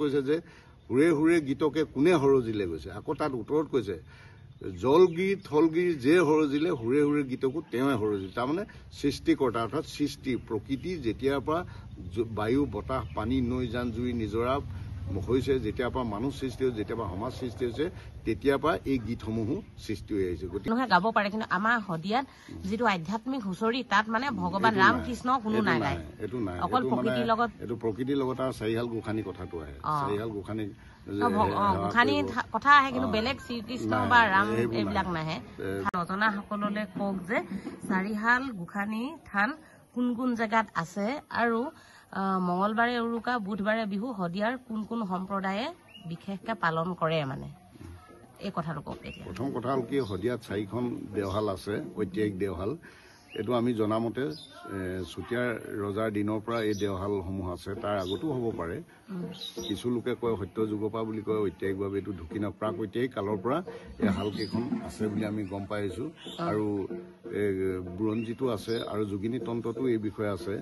কৈছে যে হুৰে হুৰে গীতকে কোনে সৰজিলে গৈছে। আকৌ তাত উত্তৰত কৈছে জলগিৰি থলগিৰি যে সৰজিলে হুৰে হুৰে গীতকো তেওঁৱে সৰজিলে। তাৰমানে সৃষ্টিকৰ্তা অৰ্থাৎ সৃষ্টি প্ৰকৃতি যেতিয়াৰ পৰা বায়ু বতাহ পানী নৈ জান জুই নিজৰা হৈছে, যেতিয়াৰ পৰা মানুহ সৃষ্টি হৈছে, যেতিয়াৰ পৰা সমাজ সৃষ্টি হৈছে, তেতিয়াৰ পৰা এই গীতসমূহো সৃষ্টি হৈ আহিছে। গতিকে গাব পাৰে, কিন্তু আমাৰ শদিয়াত যিটো আধ্যাত্মিক হুঁচৰি তাত মানে ভগৱান ৰাম কৃষ্ণ কোনো নাই। এইটো নাই, অকল প্ৰকৃতিৰ লগত, এইটো প্ৰকৃতিৰ লগত আৰু চাৰিহাল গোসানী কথাটো আহে। চাৰিহাল গোসানী গোসানী কথা আহে, কিন্তু বেলেগ শ্ৰীকৃষ্ণ বা ৰাম এইবিলাক নাহে। নজনা সকললৈ কওক যে চাৰিহাল গোসানী থান কোন কোন জেগাত আছে আৰু মঙলবাৰে উৰুকা বুধবাৰে বিহু শদিয়াৰ কোন কোন সম্প্ৰদায়ে বিশেষকে পালন কৰে, মানে এই কথাটো কওক। প্ৰথম কথা হ'ল কি, শদিয়াত 4খন দেওশাল আছে, ঐতিহাসিক দেওশাল। এইটো আমি জনামতে চুতীয়া ৰজাৰ দিনৰ পৰা এই দেওশালসমূহ আছে, তাৰ আগতো হ'ব পাৰে। কিছু লোকে কয় সত্য যুগৰ পৰা বুলি কয়, ঐতিহাসিকভাৱে এইটো ঢুকি প্ৰাক ঐতিহাসিক কালৰ পৰা এই শালকেইখন আছে বুলি আমি গম পাই আহিছোঁ। আৰু বুৰঞ্জীটো আছে আৰু যোগিনী তন্ত্ৰটো এই বিষয়ে আছে,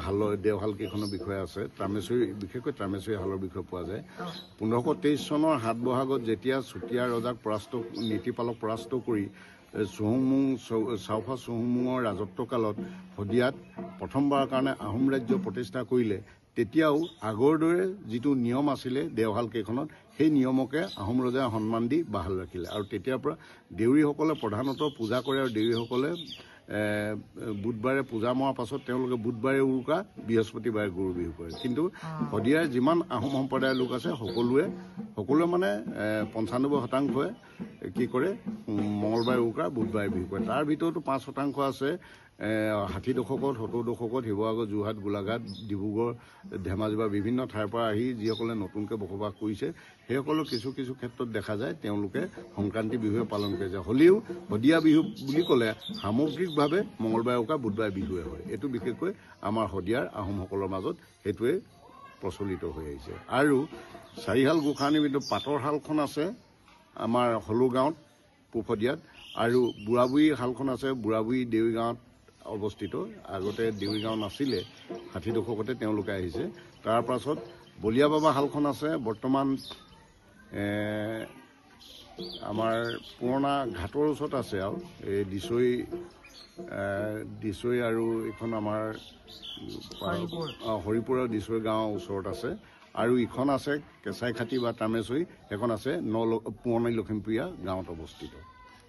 শালৰ দেওশাল কেইখনৰ বিষয়ে আছে। ট্ৰামেশ্বৰী, বিশেষকৈ ট্ৰামেশ্বৰী শালৰ বিষয়ে পোৱা যায়। 1523 চনৰ 7 বহাগত যেতিয়া চুতীয়া ৰজাক নীতিপালক পৰাস্ত কৰি চুহুংমুং চাওফা চুহুংমুঙৰ ৰাজত্বকালত শদিয়াত প্ৰথমবাৰৰ কাৰণে আহোম ৰাজ্য প্ৰতিষ্ঠা কৰিলে, তেতিয়াও আগৰ দৰে যিটো নিয়ম আছিলে দেওশাল কেইখনত, সেই নিয়মকে আহোম ৰজাই সন্মান দি বাহাল ৰাখিলে। আৰু তেতিয়াৰ পৰা দেউৰীসকলে প্ৰধানতঃ পূজা কৰে, আৰু দেউৰীসকলে বুধবাৰে পূজা মৰাৰ পাছত তেওঁলোকে বুধবাৰে উৰুকা, বৃহস্পতিবাৰে গৰু বিহু কৰে। কিন্তু শদিয়াৰ যিমান আহোম সম্প্ৰদায়ৰ লোক আছে সকলোৱে মানে 95% কি কৰে, মঙলবাৰে উৰুকা বুধবাৰে বিহু কৰে। তাৰ ভিতৰতো 5% আছে 60 দশকত 70 দশকত শিৱসাগৰ, যোৰহাট, গোলাঘাট, ডিব্ৰুগড়, ধেমাজি বা বিভিন্ন ঠাইৰ পৰা আহি যিসকলে নতুনকৈ বসবাস কৰিছে, সেইসকলৰ কিছু কিছু ক্ষেত্ৰত দেখা যায় তেওঁলোকে সংক্ৰান্তি বিহুৱে পালন কৰিছে। হ'লেও শদিয়া বিহু বুলি ক'লে সামগ্ৰিকভাৱে মঙলবাৰে উৰুকা বুধবাৰে বিহুৱে হয়। এইটো বিশেষকৈ আমাৰ শদিয়াৰ আহোমসকলৰ মাজত সেইটোৱে প্ৰচলিত হৈ আহিছে। আৰু চাৰিহাল গোসানীৰ ভিতৰত পাতৰ শালখন আছে আমাৰ হলুগাঁৱত পূব শদিয়াত, আৰু বুঢ়াবুঢ়ী শালখন আছে বুঢ়াবুঢ়ী দেউৰী গাঁৱত অৱস্থিত। আগতে দেউৰী গাঁও নাছিলে, 60 দশকতে তেওঁলোকে আহিছে। তাৰ পাছত বলিয়া বাবা শালখন আছে বৰ্তমান আমাৰ পুৰণা ঘাটৰ ওচৰত আছে, আৰু এই দিছৈ আৰু এইখন আমাৰ হৰিপুৰৰ দিছৈ গাঁৱৰ ওচৰত আছে। আৰু ইখন আছে কেঁচাইখাতি বা ট্ৰামেশ্বৰী, সেইখন আছে পুৰণি লখিমপুৰীয়া গাঁৱত অৱস্থিত,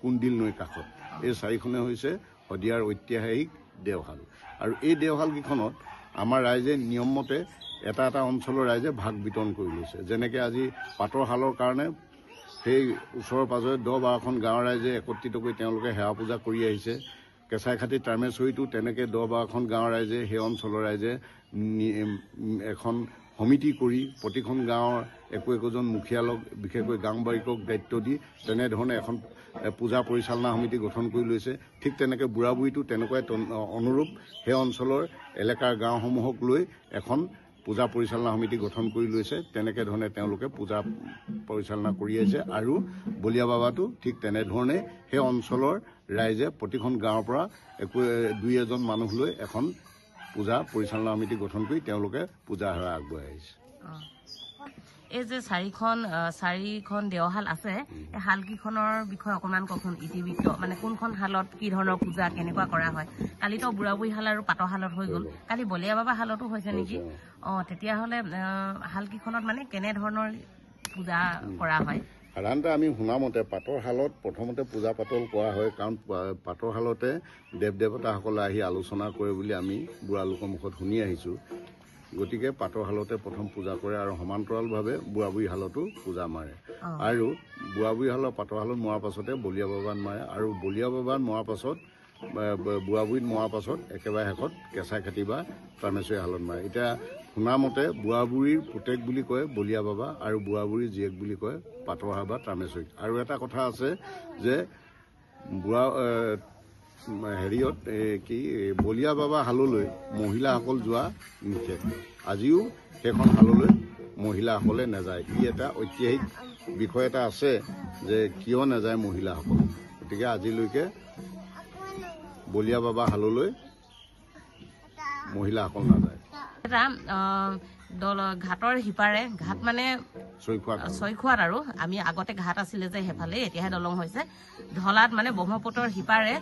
কুন্দিল নৈৰ কাষত। এই 4খনে হৈছে শদিয়াৰ ঐতিহাসিক দেওশাল। আৰু এই দেওশালকেইখনত আমাৰ ৰাইজে নিয়মমতে এটা এটা অঞ্চলৰ ৰাইজে ভাগ বিতৰণ কৰি লৈছে। যেনেকৈ আজি পাটৰ শালৰ কাৰণে সেই ওচৰৰ পাজৰে 10-12খন গাঁৱৰ ৰাইজে একত্ৰিত কৰি তেওঁলোকে সেৱা পূজা কৰি আহিছে। কেঁচাইখাতি ট্ৰামেশ্বৰীটো তেনেকৈ 10-12খন গাঁৱৰ ৰাইজে, সেই অঞ্চলৰ ৰাইজে এখন সমিতি কৰি প্ৰতিখন গাঁৱৰ একোজন মুখীয়ালক, বিশেষকৈ গাঁওবাৰিকক দায়িত্ব দি তেনেধৰণে এখন পূজা পৰিচালনা সমিতি গঠন কৰি লৈছে। ঠিক তেনেকৈ বুঢ়াবুঢ়ীটো তেনেকুৱাই অনুৰূপ সেই অঞ্চলৰ এলেকাৰ গাঁওসমূহক লৈ এখন পূজা পৰিচালনা সমিতি গঠন কৰি লৈছে। তেনেকৈ ধৰণে তেওঁলোকে পূজা পৰিচালনা কৰি আহিছে। আৰু বলিয়া বাবাটো ঠিক তেনেধৰণে সেই অঞ্চলৰ ৰাইজে প্ৰতিখন গাঁৱৰ পৰা 2-এজন মানুহ লৈ এখন পূজা পৰিচালনা সমিতি গঠন কৰি তেওঁলোকে পূজা সেৱা আগবঢ়াই আহিছে। এই যে 4খন দেওশাল আছে, এই শালকেইখনৰ বিষয়ে অকণমান কওকচোন। ইতিবৃত্ত মানে কোনখন শালত কি ধৰণৰ পূজা কেনেকুৱা কৰা হয়। কালিতো বুঢ়াবুঢ়ী শাল আৰু পাতৰ শালত হৈ গ'ল, কালি বলিয়া বাবা শালতো হৈছে নেকি? তেতিয়াহ'লে শালকেইখনত মানে কেনেধৰণৰ পূজা কৰা হয়? সাধাৰণতে আমি শুনামতে পাটৰ শালত প্ৰথমতে পূজা পাতল কৰা হয়, কাৰণ পাটৰ শালতে দেৱ দেৱতাসকলে আহি আলোচনা কৰে বুলি আমি বুঢ়া লোকৰ মুখত শুনি আহিছোঁ। গতিকে পাটৰ শালতে প্ৰথম পূজা কৰে, আৰু সমান্তৰালভাৱে বুঢ়াবুঢ়ী শালতো পূজা মাৰে। আৰু বুঢ়াবুঢ়ী শালৰ পাটৰ শালত মৰাৰ পাছতে বলিয়া বাবাত মাৰে, আৰু বলিয়া বাবাত মৰাৰ পাছত বুঢ়াবুঢ়ীত মৰাৰ পাছত একেবাৰে শেষত কেঁচাইখাতি বা ট্ৰামেশ্বৰী শালত মাৰে। এতিয়া শুনামতে বুঢ়াবুঢ়ীৰ পুতেক বুলি কয় বলিয়া বাবা, আৰু বুঢ়াবুঢ়ীৰ জীয়েক বুলি কয় পাটৰ শাল বা ট্ৰামেশ্বৰী। আৰু এটা কথা আছে যে হেৰিয়ত বলিয়া বাবা শাললৈ মহিলাসকল যোৱা নিষেধ। আজিও সেইখন শাললৈ মহিলাসকলে নাযায়। ই এটা ঐতিহাসিক বিষয় এটা আছে যে কিয় নাযায় মহিলাসকল। গতিকে আজিলৈকে বলিয়া বাবা শাললৈ মহিলাসকল নাযায়। ঘাটৰ সিপাৰে ঘাট মানে ছয়খোৱাত আৰু আমি আগতে ঘাট আছিলে যে সেইফালে এতিয়াহে দলং হৈছে ঢলাত মানে ব্ৰহ্মপুত্ৰৰ সিপাৰে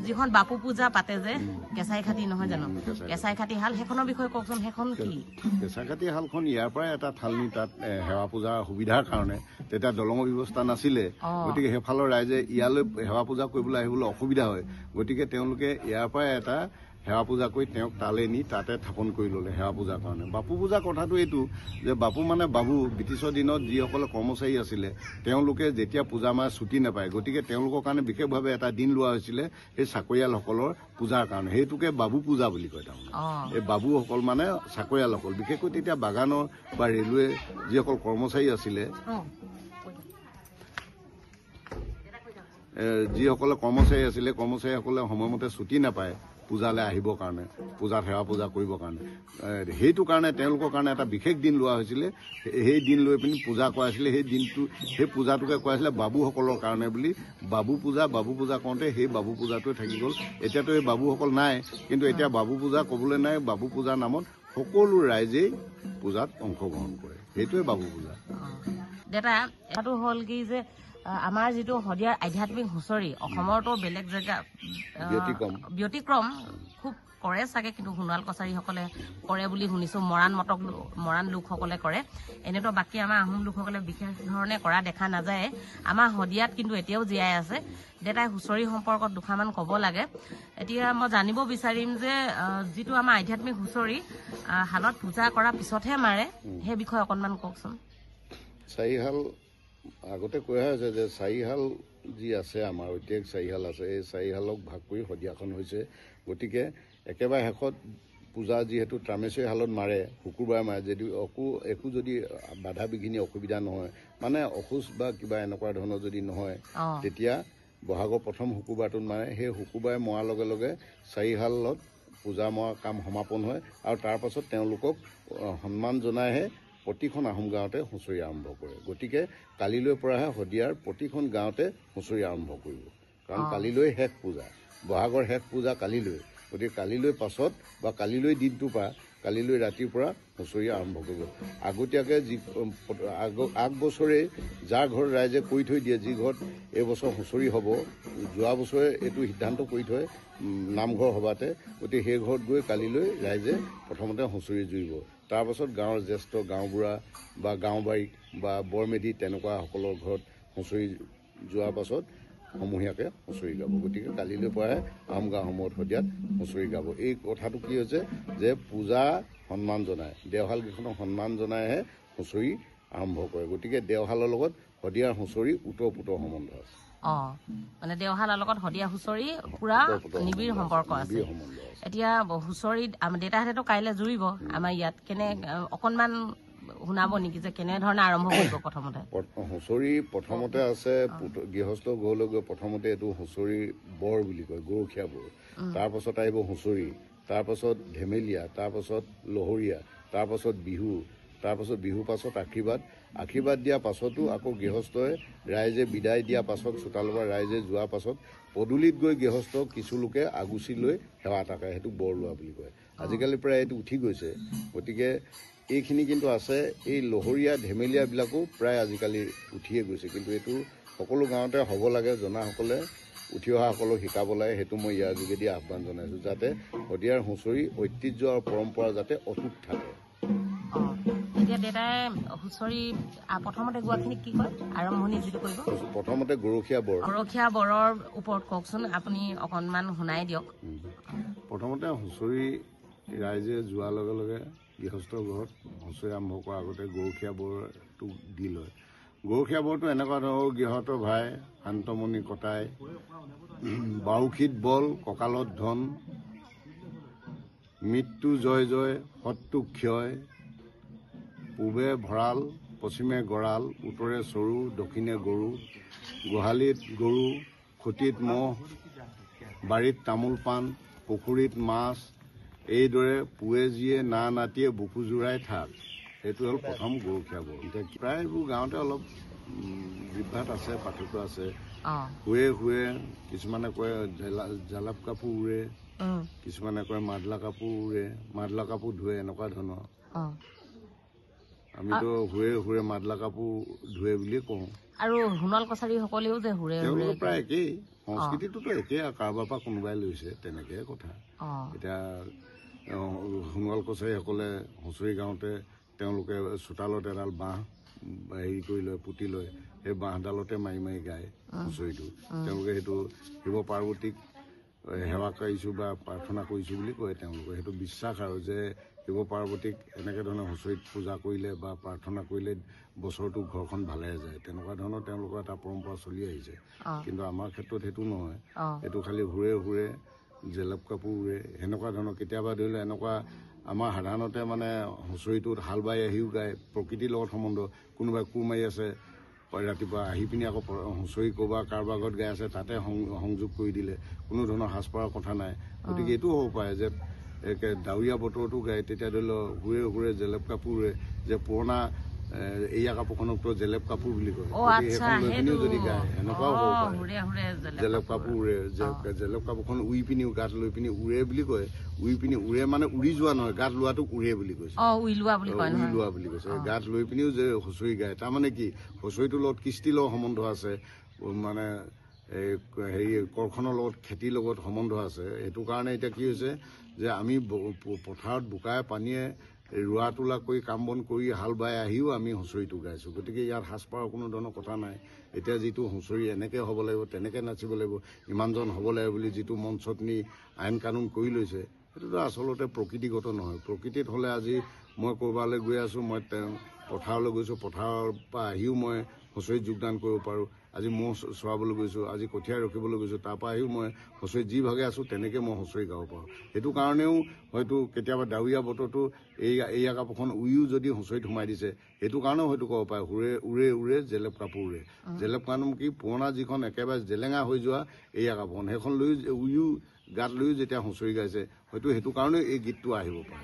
যিখন বাপু পূজা পাতে যে কেঁচাই খাটি নহয় জানো কেঁচাই খাটি হাল সেইখনৰ বিষয়ে কওকচোন সেইখন কি কেঁচাই খাটি হালখন ইয়াৰ পৰাই এটা ঠালনি তাত সেৱা পূজাৰ সুবিধাৰ কাৰণে তেতিয়া দলঙৰ ব্যৱস্থা নাছিলে গতিকে সেইফালৰ ৰাইজে ইয়ালৈ সেৱা পূজা কৰিবলৈ আহিবলৈ অসুবিধা হয় গতিকে তেওঁলোকে ইয়াৰ পৰাই এটা সেৱা পূজা কৰি তেওঁক তালৈ নি তাতে স্থাপন কৰি ল'লে সেৱা পূজাৰ কাৰণে বাপু পূজা কথাটো এইটো যে বাপু মানে বাবু ব্ৰিটিছৰ দিনত যিসকলে কৰ্মচাৰী আছিলে তেওঁলোকে যেতিয়া পূজা মাহ ছুটি নাপায় গতিকে তেওঁলোকৰ কাৰণে বিশেষভাৱে এটা দিন লোৱা হৈছিলে সেই চাকৰিয়ালসকলৰ পূজাৰ কাৰণে সেইটোকে বাবু পূজা বুলি কয় তাৰমানে এই বাবুসকল মানে চাকৰিয়ালসকল বিশেষকৈ তেতিয়া বাগানৰ বা ৰেলৱে যিসকল কৰ্মচাৰী আছিলে যিসকলে কৰ্মচাৰীসকলে সময়মতে ছুটি নাপায় পূজালৈ আহিবৰ কাৰণে পূজাত সেৱা পূজা কৰিবৰ কাৰণে সেইটো কাৰণে তেওঁলোকৰ কাৰণে এটা বিশেষ দিন লোৱা হৈছিলে সেই দিন লৈ পিনি পূজা কৰাইছিলে সেই পূজাটোকে কৰাইছিলে বাবুসকলৰ কাৰণে বুলি বাবু পূজা কৰোঁতে সেই বাবু পূজাটোৱে থাকি গ'ল এতিয়াতো এই বাবুসকল নাই কিন্তু এতিয়া বাবু পূজা ক'বলৈ নাই বাবু পূজাৰ নামত সকলো ৰাইজেই পূজাত অংশগ্ৰহণ কৰে সেইটোৱে বাবু পূজা দাদা এইটো হ'ল কি যে আমাৰ যিটো শদিয়াৰ আধ্যাত্মিক হুঁচৰি অসমৰতো বেলেগ জেগা ব্যতিক্ৰম খুব কৰে চাগে কিন্তু সোণোৱাল কছাৰীসকলে কৰে বুলি শুনিছোঁ মৰাণ লোকসকলে কৰে এনেতো বাকী আমাৰ আহোম লোকসকলে বিশেষ ধৰণে কৰা দেখা নাযায় আমাৰ শদিয়াত কিন্তু এতিয়াও জীয়াই আছে দেউতাই হুঁচৰি সম্পৰ্কত দুষাৰমান ক'ব লাগে এতিয়া মই জানিব বিচাৰিম যে যিটো আমাৰ আধ্যাত্মিক হুঁচৰি হালত পূজা কৰাৰ পিছতহে মাৰে সেই বিষয়ে অকণমান কওকচোন চাৰিহাল আগতে কৈ আছে যে চাৰিহাল যি আছে আমাৰ ঐতিহাসিক চাৰিহাল আছে এই চাৰিহালক ভাগ কৰি শদিয়াখন হৈছে গতিকে একেবাৰে শেষত পূজা যিহেতু ট্ৰামেশ্বৰী হালত মাৰে শুকুৰবাৰে মাৰে যদি একো যদি বাধা বিঘিনি অসুবিধা নহয় মানে অসুচ বা কিবা এনেকুৱা ধৰণৰ যদি নহয় তেতিয়া বহাগৰ প্ৰথম শুকুৰবাৰটোত মাৰে সেই শুকুৰবাৰে মৰাৰ লগে লগে চাৰিহালত পূজা মৰা কাম সমাপন হয় আৰু তাৰ পাছত তেওঁলোকক সন্মান জনাইহে প্ৰতিখন আহোম গাঁৱতে হুঁচৰি আৰম্ভ কৰে গতিকে কালিলৈ পৰাহে শদিয়াৰ প্ৰতিখন গাঁৱতে হুঁচৰি আৰম্ভ কৰিব কাৰণ কালিলৈ শেষ পূজা বহাগৰ শেষ পূজা কালিলৈ গতিকে কালিলৈ পাছত বা কালিলৈ দিনটোৰ পৰা কালিলৈ ৰাতিৰ পৰা হুঁচৰি আৰম্ভ কৰিব আগতীয়াকৈ আগবছৰে যাৰ ঘৰত ৰাইজে কৰি থৈ দিয়ে যি ঘৰত এইবছৰ হুঁচৰি হ'ব যোৱা বছৰে এইটো সিদ্ধান্ত কৰি থয় নামঘৰ সভাতে গতিকে সেই ঘৰত গৈ কালিলৈ ৰাইজে প্ৰথমতে হুঁচৰি জুৰিব তাৰপাছত গাঁৱৰ জ্যেষ্ঠ গাঁওবুঢ়া বা গাঁওবাৰী বা বৰমেধি তেনেকুৱাসকলৰ ঘৰত হুঁচৰি যোৱাৰ পাছত সমূহীয়াকৈ হুঁচৰি গাব গতিকে কালিলৈ পৰাহে আহোম গাঁওসমূহত শদিয়াত হুঁচৰি গাব এই কথাটো কি হৈছে যে পূজা সন্মান জনায় দেওশালকেইখনক সন্মান জনাইহে হুঁচৰি আৰম্ভ কৰে গতিকে দেওশালৰ লগত শদিয়াৰ হুঁচৰি ওতঃপ্ৰোত সম্বন্ধ আছে মানে দেওশালৰ লগত শদিয়া হুঁচৰি পুৰা নিবিড় সম্পৰ্ক আছে এতিয়া হুঁচৰিত দেউতাহঁতেতো কাইলৈ জুৰিব আমাৰ ইয়াত কেনে অকণমান শুনাব নেকি যে কেনেধৰণে আৰম্ভ কৰিব প্ৰথমতে হুঁচৰি প্ৰথমতে আছে গৃহস্থ ঘৰলৈ গৈ প্ৰথমতে এইটো হুঁচৰি বৰ বুলি কয় গৰখীয়া বৰ তাৰপাছত আহিব হুঁচৰি তাৰপাছত ধেমেলীয়া তাৰপাছত লহৰীয়া তাৰপাছত বিহু তাৰপাছত বিহুৰ পাছত আশীৰ্বাদ দিয়াৰ পাছতো আকৌ গৃহস্থই ৰাইজে বিদায় দিয়াৰ পাছত চোতালৰ পৰা ৰাইজে যোৱাৰ পাছত পদূলিত গৈ গৃহস্থ কিছু লোকে আগুচি লৈ সেৱা থাকে সেইটো বৰ লোৱা বুলি কয় আজিকালি প্ৰায় এইটো উঠি গৈছে গতিকে এইখিনি কিন্তু আছে এই লহৰীয়া ধেমেলীয়াবিলাকো প্ৰায় আজিকালি উঠিয়ে গৈছে কিন্তু এইটো সকলো গাঁৱতে হ'ব লাগে জনাসকলে উঠি অহাসকলক শিকাব লাগে সেইটো মই ইয়াৰ যোগেদি আহ্বান জনাইছোঁ যাতে শদিয়াৰ হুঁচৰি ঐতিহ্য আৰু পৰম্পৰা যাতে অটুট থাকে এতিয়া দেউতাই হুঁচৰি প্ৰথমতে গোৱাখিনিক কি কয় আৰম্ভণি যিটো কৰিব প্ৰথমতে গৰখীয়া বৰৰ ওপৰত কওকচোন আপুনি অকণমান শুনাই দিয়ক প্ৰথমতে হুঁচৰি ৰাইজে যোৱাৰ লগে লগে গৃহস্থ ঘৰত হুঁচৰি আৰম্ভ কৰাৰ আগতে গৰখীয়া বৰটো দি লয় গৰখীয়া বৰটো এনেকুৱা ধৰণৰ গৃহস্থ ভাই শান্তমণি কটাই বাউসীত বল কঁকালত ধন মৃত্যু জয় জয় শত্ৰু ক্ষয় পূবে ভঁৰাল পশ্চিমে গঁৰাল উত্তৰে চৰু দক্ষিণে গৰু গোহালিত গৰু খুটিত মহ বাৰীত তামোল পাণ পুখুৰীত মাছ এইদৰে পুৱে জীয়ে না নাতিয়ে বুকু জোৰাই থাক সেইটো হ'ল প্ৰথম গৰখীয়া বৰ এতিয়া প্ৰায়বোৰ গাঁৱতে অলপ বিভ্ৰাট আছে পাৰ্থক্য আছে শুৱে কিছুমানে কয় জালাপ কাপোৰ উৰে কিছুমানে কয় মাদলা কাপোৰ উৰে মাদলা কাপোৰ ধুৱে এনেকুৱা ধৰণৰ আমিতো হুৰে হুৰে মাদলা কাপোৰ ধুৱে বুলিয়ে কওঁ। আৰু সোণোৱাল কছাৰী সকলেও যে হুৰে হুৰে তেওঁলোকৰ প্ৰায় একেই, সংস্কৃতিটোতো একেই, আৰু কাৰোবাৰ পৰা কোনোবাই লৈছে তেনেকে কথা। এতিয়া সোণোৱাল কছাৰীসকলে হুঁচৰি গাওঁতে তেওঁলোকে চোতালত এডাল বাঁহ হেৰি কৰি লয়, পুতি লয়, সেই বাঁহডালতে মাৰি মাৰি গায় হুঁচৰিটো। তেওঁলোকে সেইটো শিৱ পাৰ্বতীক সেৱা কৰিছোঁ বা প্ৰাৰ্থনা কৰিছোঁ বুলি কয়। তেওঁলোকে সেইটো বিশ্বাস আৰু যে শিৱ পাৰ্বতীক এনেকৈ ধৰণৰ হুঁচৰিত পূজা কৰিলে বা প্ৰাৰ্থনা কৰিলে বছৰটো ঘৰখন ভালে যায়, তেনেকুৱা ধৰণৰ তেওঁলোকৰ এটা পৰম্পৰা চলি আহিছে। কিন্তু আমাৰ ক্ষেত্ৰত সেইটো নহয়, সেইটো খালি হুৰে হুৰে জেলেপ কাপোৰ উৰে সেনেকুৱা ধৰণৰ। কেতিয়াবা ধৰি লওক এনেকুৱা আমাৰ সাধাৰণতে মানে হুঁচৰিটোত হাল বাই আহিও গায়, প্ৰকৃতিৰ লগত সম্বন্ধ। কোনোবাই কোৰ মাৰি আছে ৰাতিপুৱা আহি পিনি আকৌ হুঁচৰি কাৰোবাৰ ঘৰত গাই আছে, তাতে সংযোগ কৰি দিলে, কোনো ধৰণৰ সাজপাৰৰ কথা নাই। গতিকে এইটোও হ'ব পাৰে যে ডাৱৰীয়া বতৰতো গায়, তেতিয়া ধৰি লওক হুৰে হুৰে জেলেপ কাপোৰ উৰে, যে পুৰণা এয়া কাপোৰখনকতো জেলেপ কাপোৰ বুলি কয়, সেইখন লৈ পিনিও যদি গায় এনেকুৱাও হ'ব পাৰে। জেলেপ কাপোৰ উৰে, জেলেপ কাপোৰখন উৰি পিনিও গাত লৈ পিনি উৰে বুলি কয়। উৰি পিনি উৰে মানে উৰি যোৱা নহয়, গাত লোৱাটোক উৰে বুলি কৈছে, উৰি লোৱা বুলি কৈছে। গাত লৈ পিনিও যে হুঁচৰি গায়, তাৰমানে কি হুঁচৰিটোৰ লগত কৃষ্টিৰ লগত সম্বন্ধ আছে, মানে হেৰি কৰখনৰ লগত খেতিৰ লগত সম্বন্ধ আছে। সেইটো কাৰণে এতিয়া কি হৈছে যে আমি পথাৰত বোকাই পানীয়ে ৰোৱা তোলা কৰি কাম বন কৰি হাল বাই আহিও আমি হুঁচৰিটো গাইছোঁ। গতিকে ইয়াত সাজপাৰৰ কোনো ধৰণৰ কথা নাই। এতিয়া যিটো হুঁচৰি এনেকৈ হ'ব লাগিব, তেনেকৈ নাচিব লাগিব, ইমানজন হ'ব লাগিব বুলি যিটো মঞ্চত নি আইন কানুন কৰি লৈছে, সেইটোতো আচলতে প্ৰকৃতিগত নহয়। প্ৰকৃতিত হ'লে আজি মই ক'ৰবালৈ গৈ আছোঁ, মই পথাৰলৈ গৈছোঁ, পথাৰৰ পৰা আহিও মই হুঁচৰিত যোগদান কৰিব পাৰোঁ। আজি ম'হ চৰাবলৈ গৈছোঁ, আজি কঠীয়া ৰখিবলৈ গৈছোঁ, তাৰ পৰা আহিও মই হুঁচৰিত যি ভাগে আছোঁ তেনেকৈ মই হুঁচৰি গাব পাৰোঁ। সেইটো কাৰণেও হয়তো কেতিয়াবা ডাৱৰীয়া বতৰটো এয়া কাপোৰখন উৰিও যদি হুঁচৰিত সোমাই দিছে, সেইটো কাৰণেও হয়তো ক'ব পাৰে উৰে উৰে জেলেপ কাপোৰ উৰে। জেলেপ কাপোৰ কি পুৰণা যিখন একেবাৰে জেলেঙা হৈ যোৱা এয়া কাপোৰখন, সেইখন লৈ উৰিও গাত লৈও যেতিয়া হুঁচৰি গাইছে, হয়তো সেইটো কাৰণেও এই গীতটো আহিব পাৰে।